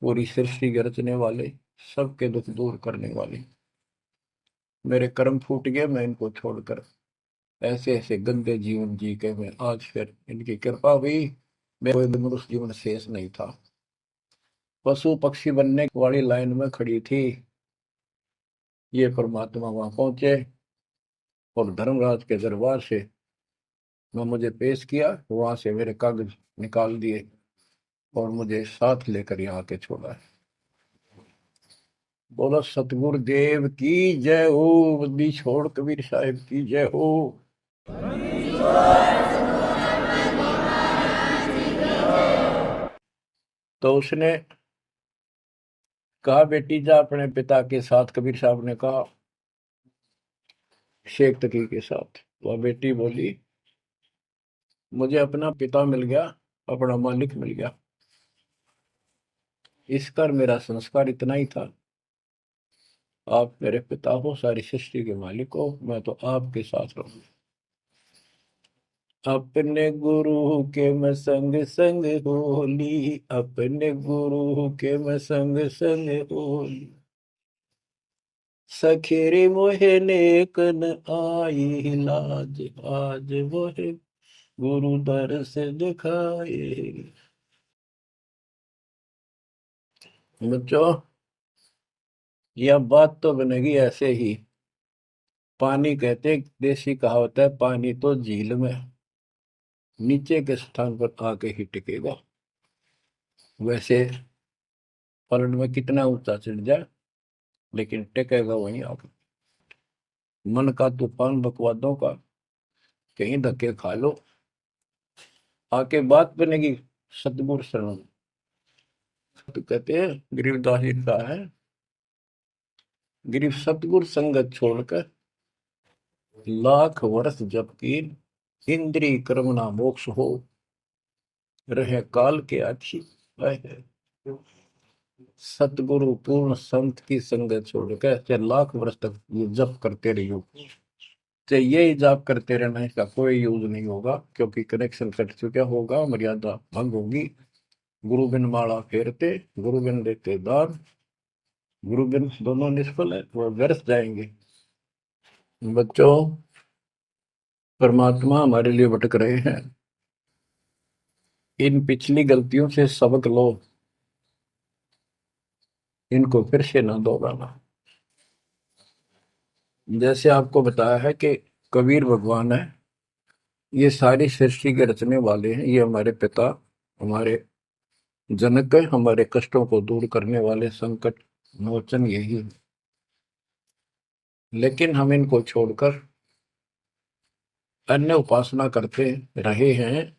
पूरी सृष्टि के रचने वाले, सबके दुख दूर करने वाले। मेरे कर्म फूट गए, मैं इनको छोड़कर ऐसे ऐसे गंदे जीवन जी के मैं आज फिर इनकी कृपा हुई, मैं कोई मनुष्य जीवन शेष नहीं था। पशु पक्षी बनने वाली लाइन में खड़ी थी। ये परमात्मा वहां पहुंचे और धर्मराज के दरबार से मैं मुझे पेश किया, वहां से मेरे कागज निकाल दिए और मुझे साथ लेकर यहाँ के छोड़ा है। बोलो सतगुरु देव की जय हो, बंदी छोड़ कबीर साहिब की जय हो। तो उसने कहा बेटी जा अपने पिता के साथ। कबीर साहब ने कहा शेख तकी के साथ। वह बेटी बोली मुझे अपना पिता मिल गया, अपना मालिक मिल गया। इस कर मेरा संस्कार इतना ही था। आप मेरे पिता हो, सारी सृष्टि के मालिक हो, मैं तो आपके साथ रहूंगा। अपने गुरु के मैं संग संग होली, अपने गुरु के मैं संग संग होली। सखेरे मोहे नेकन आई लाज, आज मोहे गुरु दर से दिखाए। बच्चों यह बात तो बनेगी ऐसे ही। पानी कहते, देसी कहावत है, पानी तो झील में नीचे के स्थान पर आके ही टिकेगा। वैसे पलट में कितना ऊंचा चढ़ जाए लेकिन टिकेगा वहीं आके। मन का तूफान बकवादों का, कहीं धक्के खा लो, आके बात बनेगी सतगुरु शरण। तो कहते हैं गरीबदास जी का है, गिरिव सतगुरु संगत छोड़कर लाख वर्ष जब की, इंद्रिय कर्म ना मोक्ष हो, रहे काल के आखी। सतगुरु पूर्ण संत की संगत छोड़कर चाहे लाख वर्ष तक ये जप करते रहियो, चाहे ये जाप करते रहना, इसका कोई यूज नहीं होगा, क्योंकि कनेक्शन कट चुका होगा, मर्यादा भंग होगी। गुरु बिन माला फेरते, गुरु बिन देते दान, गुरु बिन दोनों निष्फल है, वो व्यर्थ जाएंगे। बच्चों परमात्मा हमारे लिए भटक रहे हैं, इन पिछली गलतियों से सबक लो, इनको फिर से ना दोहराना। जैसे आपको बताया है कि कबीर भगवान है, ये सारी सृष्टि के रचने वाले हैं, ये हमारे पिता, हमारे जनक है, हमारे कष्टों को दूर करने वाले संकट मोचन यही है। लेकिन हम इनको छोड़कर अन्य उपासना करते रहे हैं।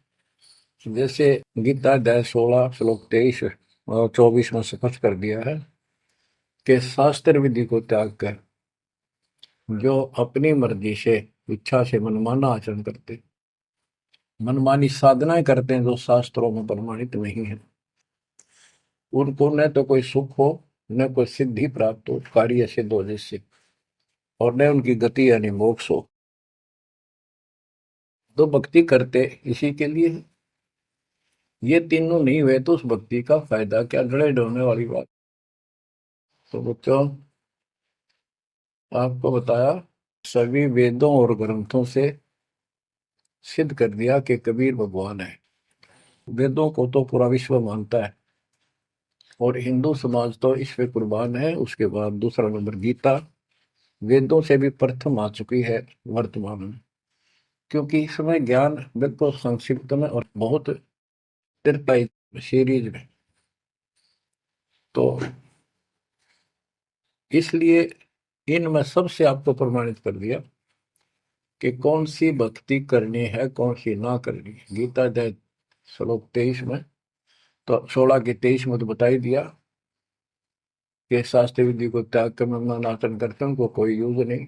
जैसे गीता अध्याय 16 श्लोक 23 और 24 में स्पष्ट कर दिया है कि शास्त्र विधि को त्याग कर जो अपनी मर्जी से, इच्छा से मनमाना आचरण करते, मनमानी साधनाएं करते हैं जो शास्त्रों में प्रमाणित नहीं है, उनको न तो कोई सुख हो, न कोई सिद्धि प्राप्त हो, कार्य सिद्ध हो जिससे, और न उनकी गति यानी मोक्ष हो। तो भक्ति करते इसी के लिए है। ये तीनों नहीं हुए तो उस भक्ति का फायदा क्या, लड़ाई ढोने वाली बात। तो बच्चों आपको बताया, सभी वेदों और ग्रंथों से सिद्ध कर दिया कि कबीर भगवान है। वेदों को तो पूरा विश्व मानता है और हिंदू समाज तो इस पे कुर्बान है। उसके बाद दूसरा नंबर गीता, वेदों से भी प्रथम आ चुकी है वर्तमान में, क्योंकि इसमें ज्ञान बिल्कुल संक्षिप्त में और बहुत तीर्थाई सीरीज में। तो इसलिए इनमें सबसे आपको प्रमाणित कर दिया कि कौन सी भक्ति करनी है, कौन सी ना करनी है। गीता अध्याय श्लोक 23 में तो 16 के 23 में तो बता ही दिया कि शास्त्र विधि को त्याग कर मैं अनाटन करते हैं, उनको कोई यूज नहीं।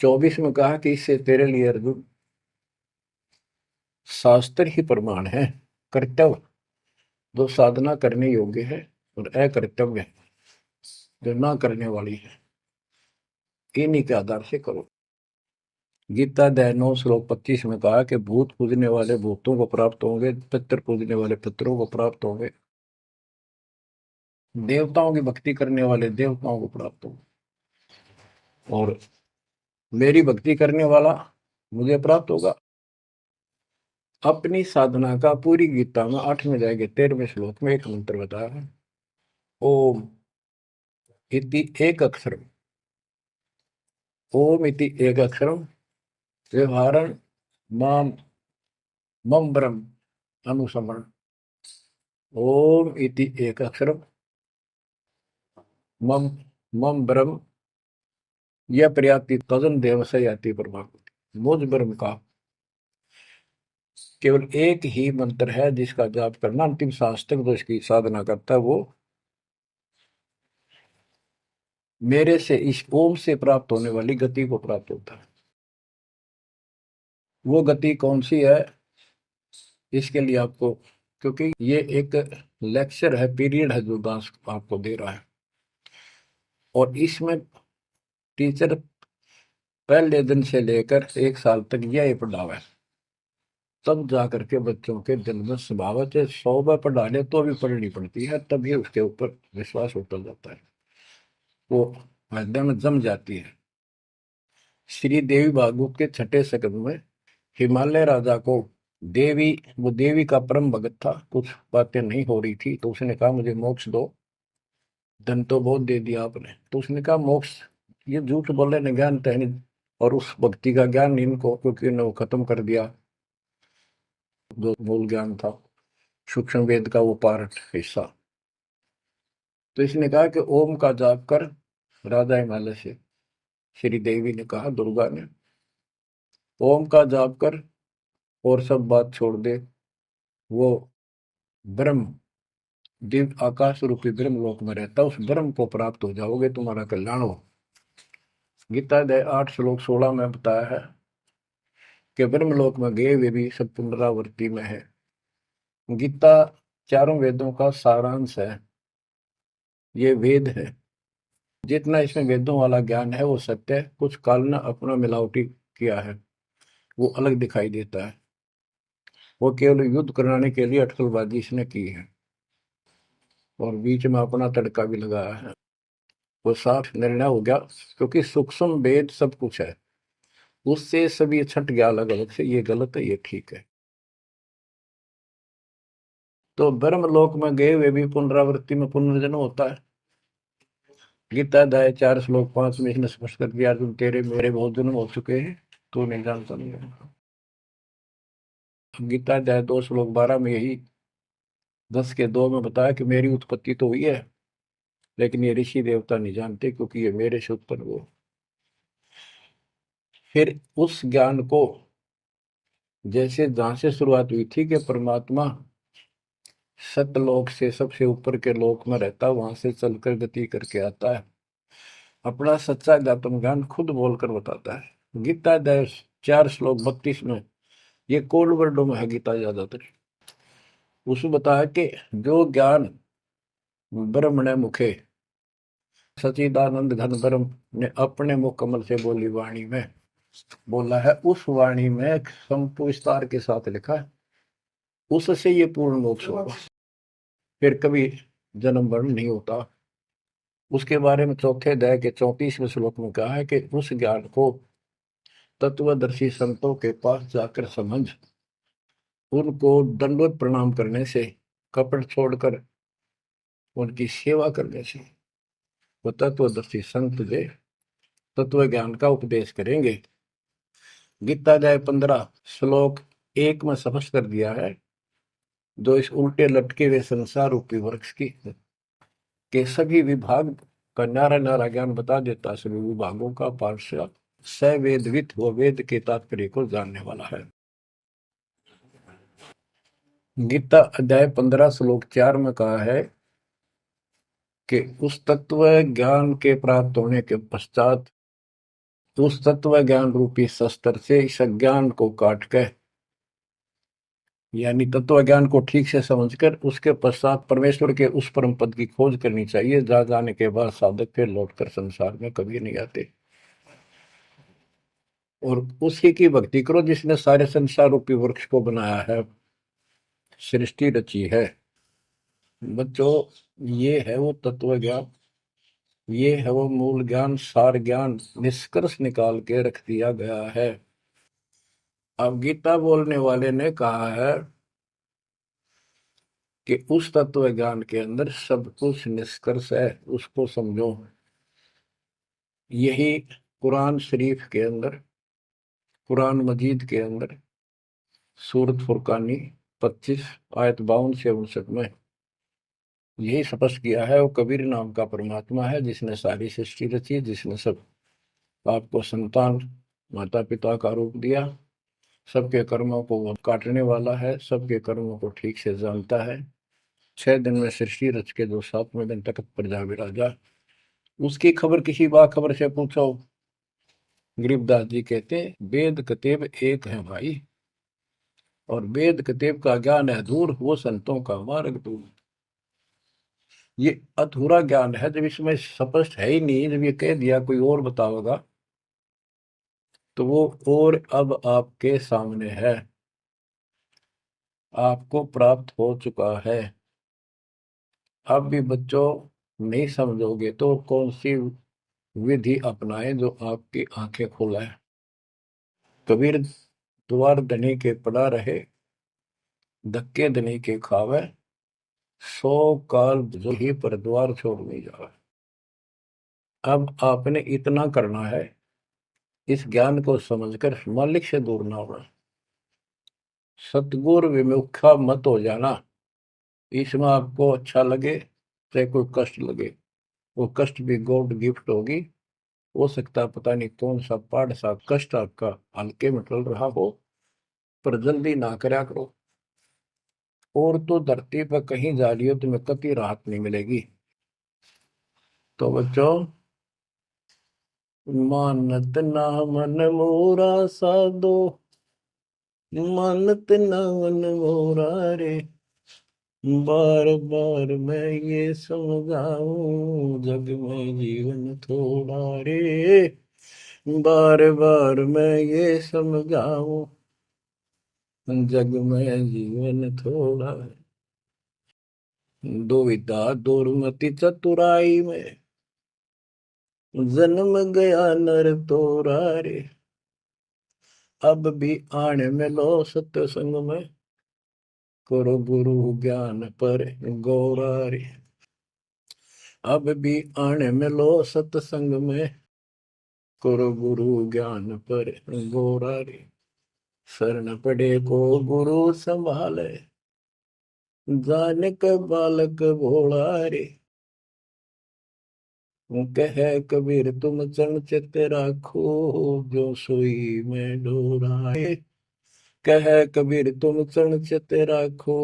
24 में कहा कि इससे तेरे लिए अर्जुन शास्त्र ही प्रमाण है, कर्तव्य जो साधना करने योग्य है और अकर्तव्य जो ना करने वाली है, इन्हीं के आधार से करो। गीता अध्याय 9 श्लोक 25 में कहा कि भूत पूजने वाले भूतों को प्राप्त होंगे, पितर पूजने वाले पितरों को प्राप्त होंगे, देवताओं की भक्ति करने वाले देवताओं को प्राप्त होंगे, और मेरी भक्ति करने वाला मुझे प्राप्त होगा। अपनी साधना का पूरी गीता में 8वें अध्याय के 13वें श्लोक में एक मंत्र बताया है, ओम इति एक अक्षरम, ओम इति एक अक्षरम व्यवहारण माम मम ब्रह्म अनुसमरण। ओम इति एक अक्षरम मम मम ब्रह्म यह प्रयाति तजन देव से याति परमात्मा। मुझ ब्रह्म का केवल एक ही मंत्र है जिसका जाप करना अंतिम सांस तक जो इसकी साधना करता है वो मेरे से इस ओम से प्राप्त होने वाली गति को प्राप्त होता है। वो गति कौन सी है, इसके लिए आपको, क्योंकि ये एक लेक्चर है, पीरियड है जो दास आपको दे रहा है, और इसमें टीचर पहले दिन से लेकर 1 साल तक यह पढ़ावा है, तब जा करके बच्चों के दिल में स्वभावत है। 100 बार पढ़ा ले तो भी पढ़नी पड़ती है, तभी उसके ऊपर विश्वास उतर जाता है, वो हृदय में जम जाती है। श्री देवी भागवत के 6ठे स्कंद में हिमालय राजा को वो देवी का परम भगत था, कुछ बातें नहीं हो रही थी, तो उसने कहा मुझे मोक्ष दो। धन तो बहुत दे दिया आपने, तो उसने कहा मोक्ष, ये झूठ बोले ने ज्ञान तहनी, और उस भक्ति का ज्ञान इनको, क्योंकि इन्होंने वो खत्म कर दिया जो मूल ज्ञान था, सूक्ष्म वेद का वो पार्ट हिस्सा। तो इसने कहा कि ओम का जाप कर। राजा हिमालय से श्री देवी ने कहा, दुर्गा ने, ओम का जाप कर और सब बात छोड़ दे, वो ब्रह्म दिव्य आकाश रूपी ब्रह्म लोक में रहता, उस ब्रह्म को प्राप्त हो जाओगे, तुम्हारा कल्याण हो। गीता अध्याय 8 श्लोक 16 में बताया है कि ब्रह्म लोक में गए वे भी सब पुनरावृत्ति में है। गीता चारों वेदों का सारांश है, ये वेद है। जितना इसमें वेदों वाला ज्ञान है वो सत्य है, कुछ काल ने अपना मिलावटी किया है, वो अलग दिखाई देता है, वो केवल युद्ध कराने के लिए अटकलबाजी इसने की है, और बीच में अपना तड़का भी लगाया है। वो साफ निर्णय हो गया, क्योंकि सूक्ष्म वेद सब कुछ है, उससे सभी छट गया अलग अलग से, ये गलत है ये ठीक है। तो ब्रह्म लोक में गए वे भी पुनरावृत्ति में पुनर्जन्म होता है। गीता अध्याय 4 श्लोक 5 में इसने स्पष्ट कर दिया, अर्जुन तेरे मेरे बहुत जन्म हो चुके हैं, तू नहीं जानता नहीं है। गीता अध्याय 2 श्लोक 12 में यही 10 के 2 में बताया कि मेरी उत्पत्ति तो हुई है, लेकिन ये ऋषि देवता नहीं जानते, क्योंकि ये मेरे से उत्पन्न हुए। फिर उस ज्ञान को, जैसे जहां से शुरुआत हुई थी कि परमात्मा सतलोक से सबसे ऊपर के लोक में रहता, वहां से चलकर गति करके आता है, अपना सच्चा ज्ञातम ज्ञान खुद बोलकर बताता है। गीता अध्याय 4 श्लोक 32 में, ये कोड वर्डों में है गीता ज्यादातर, उसमें बताया कि जो ज्ञान ब्रह्मणे मुखे सचिदानंद घन ब्रह्म ने अपने मुख कमल से बोली वाणी में बोला है, उस वाणी में संपूर्ण विस्तार के साथ लिखा है, उससे ये पूर्ण मोक्ष होगा, फिर कभी जन्म मरण नहीं होता। उसके बारे में चौथे अध्याय के 34वें श्लोक में कहा है कि उस ज्ञान को तत्वदर्शी संतों के पास जाकर समझ, उनको दंडवत प्रणाम करने से, कपट छोड़कर उनकी सेवा करने से वो तत्वदर्शी संत जे तत्व ज्ञान का उपदेश करेंगे। गीता अध्याय 15 श्लोक 1 में स्पष्ट कर दिया है, जो इस उल्टे लटके हुए संसार रूपी वृक्ष की के सभी विभाग का न्यारा न्यारा ज्ञान बता देता, सभी विभागों का पार्षद सवेदवित वो वेद के तात्पर्य को जानने वाला है। गीता अध्याय 15 श्लोक 4 में कहा है कि उस तत्व ज्ञान के प्राप्त होने के पश्चात उस तत्व ज्ञान रूपी शस्त्र से इस अज्ञान को काट कर, यानी तत्व ज्ञान को ठीक से समझकर उसके पश्चात परमेश्वर के उस परम पद की खोज करनी चाहिए, जहां जाने के बाद साधक फिर लौटकर संसार में कभी नहीं आते, और उसी की भक्ति करो जिसने सारे संसार रूपी वृक्ष को बनाया है, सृष्टि रची है। बच्चों, ये है वो तत्व ज्ञान, ये है वो मूल ज्ञान, सार ज्ञान निष्कर्ष निकाल के रख दिया गया है। अब गीता बोलने वाले ने कहा है कि उस तत्व ज्ञान के अंदर सब कुछ निष्कर्ष है, उसको समझो। यही कुरान शरीफ के अंदर, कुरान मजीद के अंदर सूरत फुरकानी 25 आयत 52 से 59 में यही स्पष्ट किया है। वो कबीर नाम का परमात्मा है जिसने सारी सृष्टि रची, जिसने सब आपको संतान माता पिता का रूप दिया, सबके कर्मों को वो काटने वाला है, सबके कर्मों को ठीक से जानता है। 6 दिन में सृष्टि रच के जो 7वें दिन तक प्रजा विराजा, उसकी खबर किसी बाखबर से पूछो। गरीबदास जी कहते हैं वेद कतेब एक है भाई, और वेद कतेब का ज्ञान है दूर, वो संतों का मार्ग दूर। ये अधूरा ज्ञान है, जब इसमें स्पष्ट है ही नहीं, जब ये कह दिया कोई और बताओगा तो वो और अब आपके सामने है, आपको प्राप्त हो चुका है। अब भी बच्चों नहीं समझोगे तो कौन सी विधि अपनाएं जो आपकी आंखें खोले। कबीर द्वार धनी के पड़ा रहे, धक्के धनी के खावे, 100 काल जो ही पर द्वार छोड़ नहीं जावे। अब आपने इतना करना है, इस ज्ञान को समझकर मालिक से दूर ना होना, सतगुरु विमुखा मत हो जाना। इसमें आपको अच्छा लगे चाहे कोई कष्ट लगे, वो कष्ट भी गॉड गिफ्ट होगी। हो सकता है पता नहीं कौन सा पहाड़ सा कष्ट आपका हल्के में टल रहा हो, पर जल्दी ना करया करो। और तो धरती पर कहीं जा रही हो तुम्हें कभी राहत नहीं मिलेगी। तो बच्चों, मानत ना मन मोरा साधो, मानत ना मन मोरा रे, बार बार मैं ये समझाऊं जग में जीवन थोड़ा रे, बार बार मैं ये समझाऊं जग में जीवन थोड़ा है। दुविधा दुर्मति चतुराई में जन्म गया नर तोरा रे, अब भी आने में लो सत्संग में, करो गुरु ज्ञान पर गौरा रे। अब भी आने में लो सत्संग में, करो गुरु ज्ञान पर गौरा रे। शरण पड़े को गुरु संभाले, जान के बालक भोला रे। कह कबीर तुम चरण चित राखो, जो सोई में डोराए। कह कबीर तुम चरण चित राखो,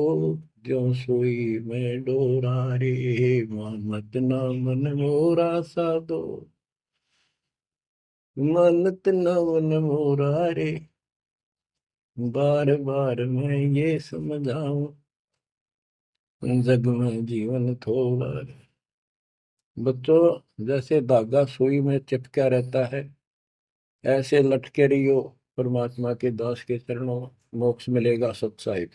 जो सोई में डोरा रे। मानत ना मन मोरा साधो, मानत ना मन मोरा रे, बार बार मैं ये समझाऊं जग में जीवन थोड़ा रे। बच्चों, जैसे धागा सुई में चिपका रहता है, ऐसे लटके रहियो परमात्मा के दास के चरणों, मोक्ष मिलेगा सत्साहिब।